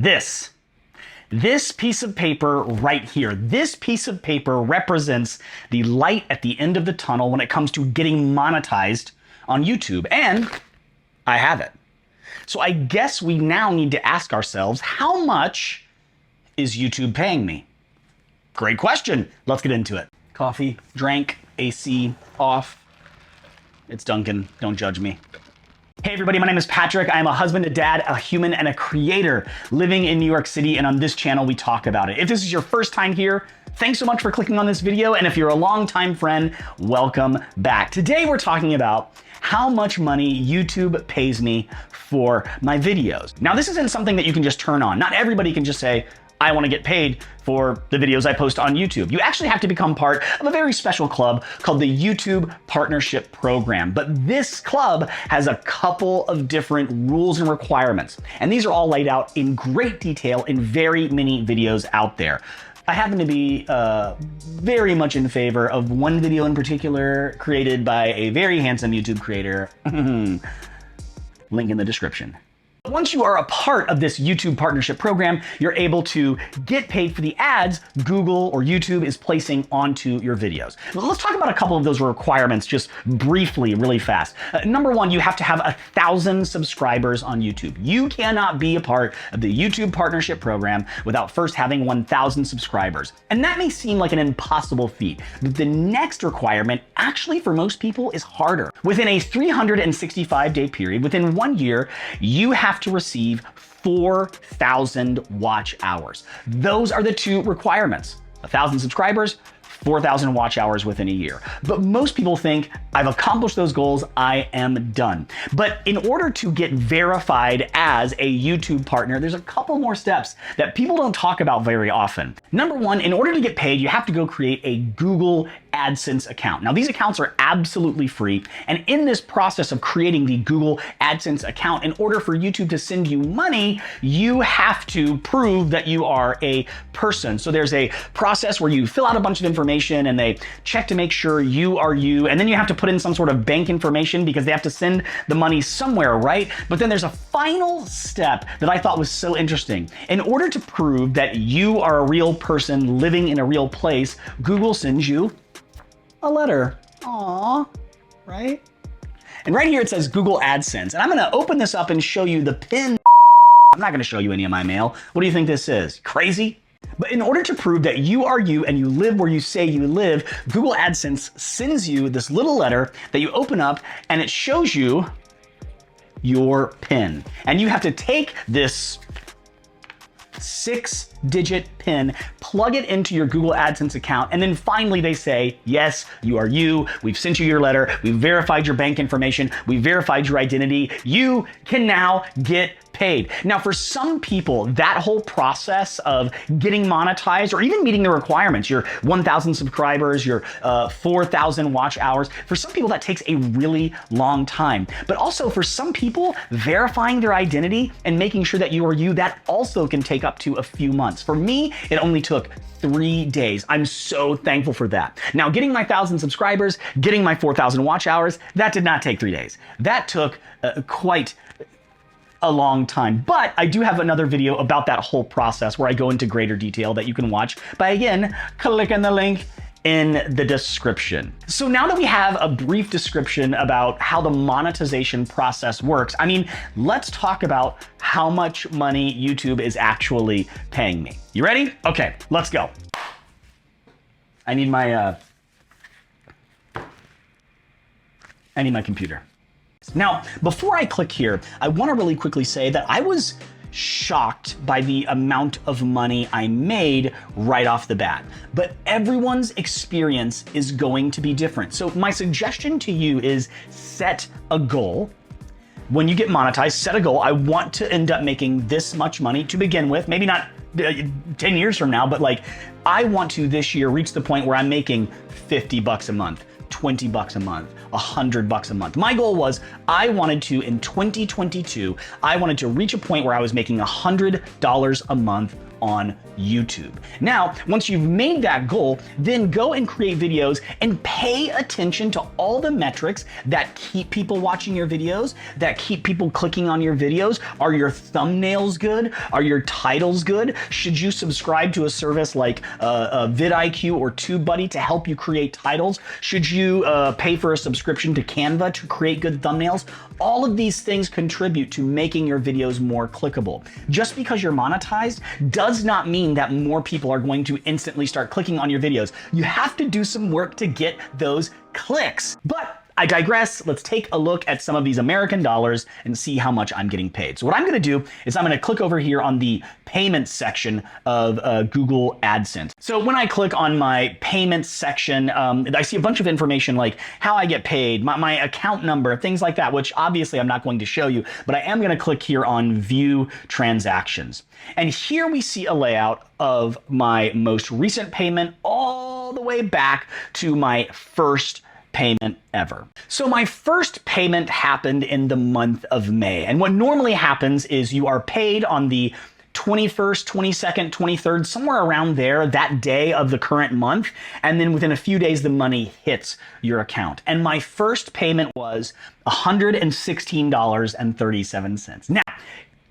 This piece of paper right here, this piece of paper represents the light at the end of the tunnel when it comes to getting monetized on YouTube, and I have it. So I guess we now need to ask ourselves, how much is YouTube paying me? Great question. Let's get into it. Coffee, drank, AC off. It's Duncan, don't judge me. Hey everybody, my name is Patrick. I am a husband, a dad, a human, and a creator living in New York City, and on this channel we talk about it. If this is your first time here, thanks so much for clicking on this video, and if you're a longtime friend, welcome back. Today we're talking about how much money YouTube pays me for my videos. Now this isn't something that you can just turn on. Not everybody can just say, I want to get paid for the videos I post on YouTube. You actually have to become part of a very special club called the YouTube Partnership Program. But this club has a couple of different rules and requirements, and these are all laid out in great detail in very many videos out there. I happen to be very much in favor of one video in particular created by a very handsome YouTube creator. Link in the description. Once you are a part of this YouTube partnership program, you're able to get paid for the ads Google or YouTube is placing onto your videos. Let's talk about a couple of those requirements just briefly, really fast. Number one, you have to have 1,000 subscribers on YouTube. You cannot be a part of the YouTube partnership program without first having 1,000 subscribers. And that may seem like an impossible feat, but the next requirement actually for most people is harder. Within a 365-day period, within 1 year, you have to receive 4,000 watch hours. Those are the two requirements. 1,000 subscribers, 4,000 watch hours within a year. But most people think, I've accomplished those goals, I am done. But in order to get verified as a YouTube partner, there's a couple more steps that people don't talk about very often. Number one, in order to get paid, you have to go create a Google AdSense account. Now these accounts are absolutely free, and in this process of creating the Google AdSense account, in order for YouTube to send you money, you have to prove that you are a person. So there's a process where you fill out a bunch of information and they check to make sure you are you, and then you have to put in some sort of bank information because they have to send the money somewhere, right? But then there's a final step that I thought was so interesting. In order to prove that you are a real person living in a real place, Google sends you a letter. Aww, right? And right here it says Google AdSense. And I'm gonna open this up and show you the pin. I'm not gonna show you any of my mail. What do you think this is? Crazy? But in order to prove that you are you and you live where you say you live, Google AdSense sends you this little letter that you open up, and it shows you your PIN. And you have to take this 6-digit PIN, plug it into your Google AdSense account, and then finally they say, yes, you are you, we've sent you your letter, we've verified your bank information, we've verified your identity, you can now get paid. Now for some people, that whole process of getting monetized or even meeting the requirements, your 1,000 subscribers, your 4,000 watch hours, for some people that takes a really long time. But also for some people, verifying their identity and making sure that you are you, that also can take up to a few months. For me, it only took 3 days. I'm so thankful for that. Now, getting my 1,000 subscribers, getting my 4,000 watch hours, that did not take 3 days. That took quite a long time, but I do have another video about that whole process where I go into greater detail that you can watch by, again, clicking the link in the description. So now that we have a brief description about how the monetization process works, I mean, let's talk about how much money YouTube is actually paying me. You ready? Okay, let's go. I need my computer. Now, before I click here, I want to really quickly say that I was shocked by the amount of money I made right off the bat. But everyone's experience is going to be different. So my suggestion to you is set a goal. When you get monetized, set a goal. I want to end up making this much money to begin with, maybe not 10 years from now, but like I want to this year reach the point where I'm making 50 bucks a month, 20 bucks a month, 100 bucks a month. My goal was I wanted to, in 2022, I wanted to reach a point where I was making $100 a month on YouTube. Now, once you've made that goal, then go and create videos and pay attention to all the metrics that keep people watching your videos, that keep people clicking on your videos. Are your thumbnails good? Are your titles good? Should you subscribe to a service like vidIQ or TubeBuddy to help you create titles? Should you pay for a subscription to Canva to create good thumbnails? All of these things contribute to making your videos more clickable. Just because you're monetized does not mean that more people are going to instantly start clicking on your videos. You have to do some work to get those clicks. But I digress. Let's take a look at some of these American dollars and see how much I'm getting paid. So what I'm going to do is I'm going to click over here on the payments section of Google AdSense. So when I click on my payments section, I see a bunch of information like how I get paid, my account number, things like that, which obviously I'm not going to show you, but I am going to click here on view transactions. And here we see a layout of my most recent payment all the way back to my first payment ever. So my first payment happened in the month of May. And what normally happens is you are paid on the 21st, 22nd, 23rd, somewhere around there, that day of the current month. And then within a few days, the money hits your account. And my first payment was $116.37. Now,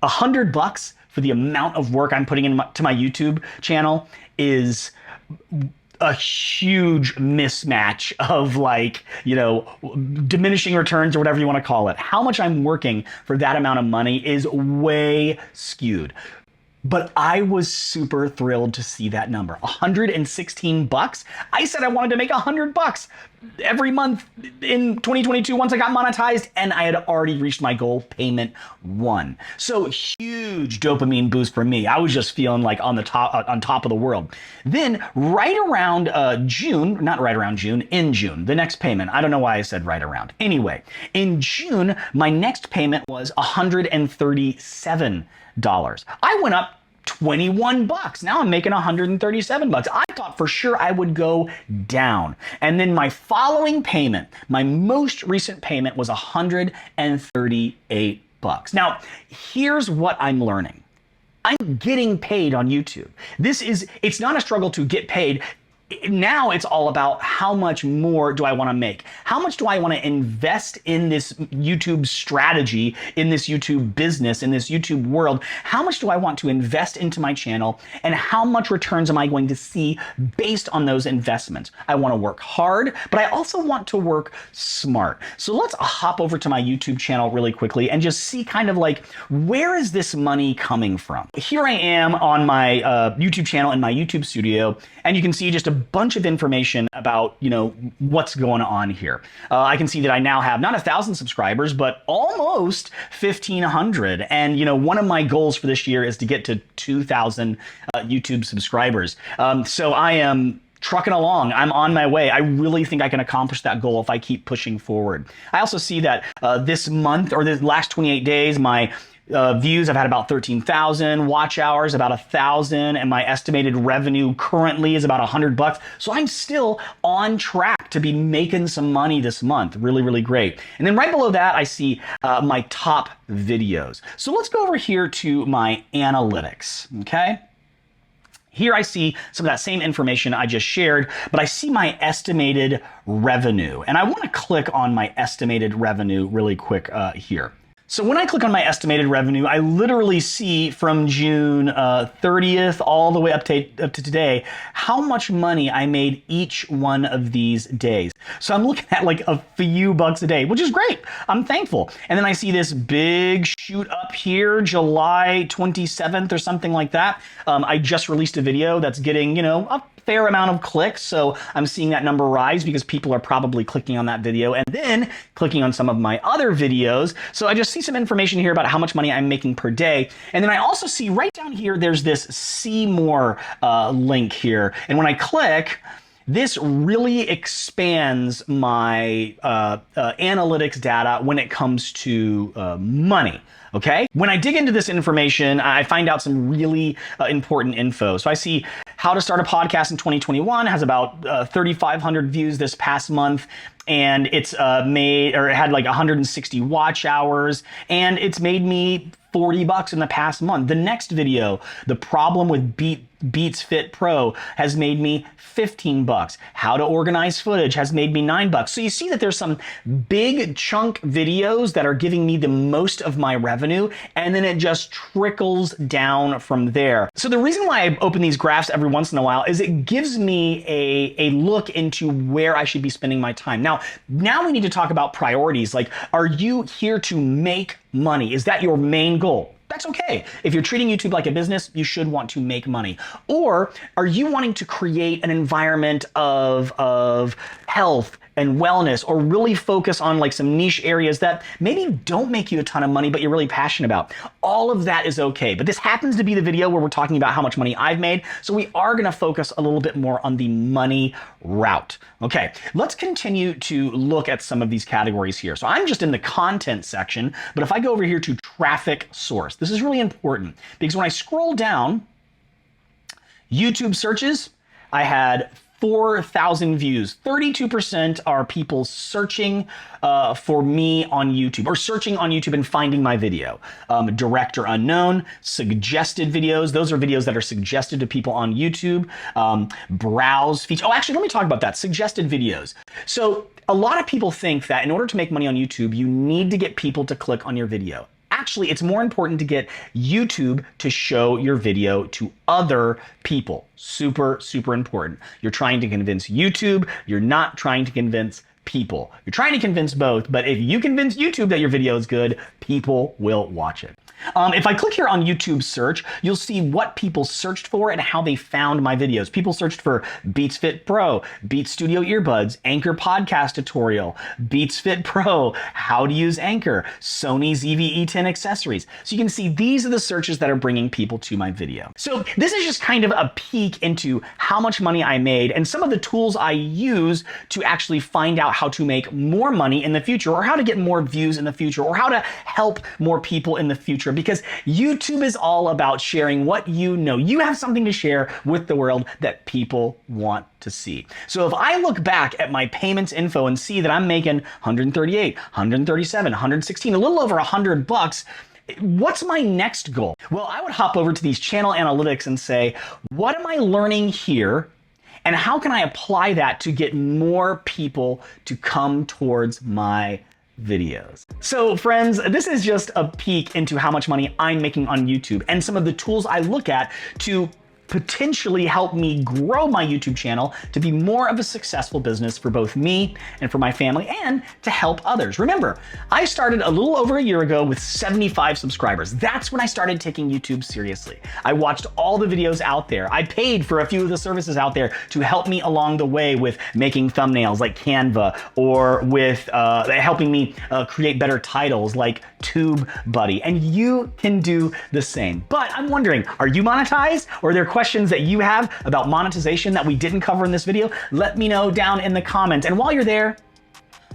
$100 for the amount of work I'm putting into my YouTube channel is a huge mismatch of diminishing returns or whatever you want to call it. How much I'm working for that amount of money is way skewed. But I was super thrilled to see that number, $116. I said I wanted to make $100 every month in 2022 once I got monetized, and I had already reached my goal, payment 1. So huge dopamine boost for me. I was just feeling like on top of the world. Then right around June, in June, the next payment. I don't know why I said right around. Anyway, in June, my next payment was $137. I went up $21. Now I'm making $137. I thought for sure I would go down. And then my following payment, my most recent payment was $138. Now, here's what I'm learning. I'm getting paid on YouTube. It's not a struggle to get paid. Now it's all about how much more do I want to make? How much do I want to invest in this YouTube strategy, in this YouTube business, in this YouTube world? How much do I want to invest into my channel? And how much returns am I going to see based on those investments? I want to work hard, but I also want to work smart. So let's hop over to my YouTube channel really quickly and just see kind of like, where is this money coming from? Here I am on my YouTube channel in my YouTube studio, and you can see just a bunch of information about, what's going on here. I can see that I now have not 1,000 subscribers, but almost 1,500. And, one of my goals for this year is to get to 2,000 YouTube subscribers. So I am trucking along. I'm on my way. I really think I can accomplish that goal if I keep pushing forward. I also see that this month or the last 28 days, my views, I've had about 13,000, watch hours about 1,000, and my estimated revenue currently is about $100. So I'm still on track to be making some money this month. Really, really great. And then right below that, I see my top videos. So let's go over here to my analytics, okay? Here I see some of that same information I just shared, but I see my estimated revenue. And I want to click on my estimated revenue really quick here. So when I click on my estimated revenue, I literally see from June 30th all the way up to today how much money I made each one of these days. So I'm looking at like a few bucks a day, which is great. I'm thankful. And then I see this big shoot up here, July 27th or something like that. I just released a video that's getting, a fair amount of clicks. So I'm seeing that number rise because people are probably clicking on that video and then clicking on some of my other videos. So I just see some information here about how much money I'm making per day. And then I also see right down here, there's this see more link here. And when I click, this really expands my analytics data when it comes to money. Okay. When I dig into this information, I find out some really important info. So I see how to start a podcast in 2021 has about 3,500 views this past month. And it's it had like 160 watch hours, and it's made me $40 in the past month. The next video, the problem with Beats Fit Pro, has made me $15. How to organize footage has made me $9. So you see that there's some big chunk videos that are giving me the most of my revenue, and then it just trickles down from there. So the reason why I open these graphs every once in a while is it gives me a look into where I should be spending my time. Now we need to talk about priorities. Like, are you here to make money? Is that your main goal? That's okay. If you're treating YouTube like a business, you should want to make money. Or are you wanting to create an environment of health and wellness, or really focus on like some niche areas that maybe don't make you a ton of money, but you're really passionate about? All of that is okay. But this happens to be the video where we're talking about how much money I've made. So we are going to focus a little bit more on the money route. Okay, let's continue to look at some of these categories here. So I'm just in the content section, but if I go over here to traffic source, this is really important because when I scroll down, YouTube searches, I had 4,000 views. 32% are people searching for me on YouTube, or searching on YouTube and finding my video. Direct or unknown, suggested videos. Those are videos that are suggested to people on YouTube. Browse feature. Oh, actually, let me talk about that. Suggested videos. So a lot of people think that in order to make money on YouTube, you need to get people to click on your video. Actually, it's more important to get YouTube to show your video to other people. Super, super important. You're trying to convince YouTube. You're not trying to convince people. You're trying to convince both, but if you convince YouTube that your video is good, people will watch it. If I click here on YouTube search, you'll see what people searched for and how they found my videos. People searched for Beats Fit Pro, Beats Studio Earbuds, Anchor Podcast Tutorial, Beats Fit Pro, how to use Anchor, Sony ZV-E10 accessories. So you can see these are the searches that are bringing people to my video. So this is just kind of a peek into how much money I made and some of the tools I use to actually find out how to make more money in the future, or how to get more views in the future, or how to help more people in the future. Because YouTube is all about sharing what you know. You have something to share with the world that people want to see. So if I look back at my payments info and see that I'm making 138, 137, 116, a little over $100, what's my next goal? Well, I would hop over to these channel analytics and say, what am I learning here? And how can I apply that to get more people to come towards my videos? So friends, this is just a peek into how much money I'm making on YouTube and some of the tools I look at to potentially help me grow my YouTube channel to be more of a successful business for both me and for my family, and to help others. Remember, I started a little over a year ago with 75 subscribers. That's when I started taking YouTube seriously. I watched all the videos out there. I paid for a few of the services out there to help me along the way with making thumbnails like Canva, or with helping me create better titles like TubeBuddy. And you can do the same. But I'm wondering, are you monetized? Or are there questions that you have about monetization that we didn't cover in this video? Let me know down in the comments. And while you're there,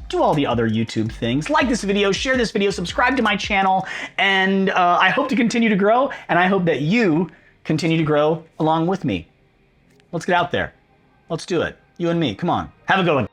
do all the other YouTube things. Like this video, share this video, subscribe to my channel, and I hope to continue to grow, and I hope that you continue to grow along with me. Let's get out there. Let's do it. You and me. Come on. Have a good one.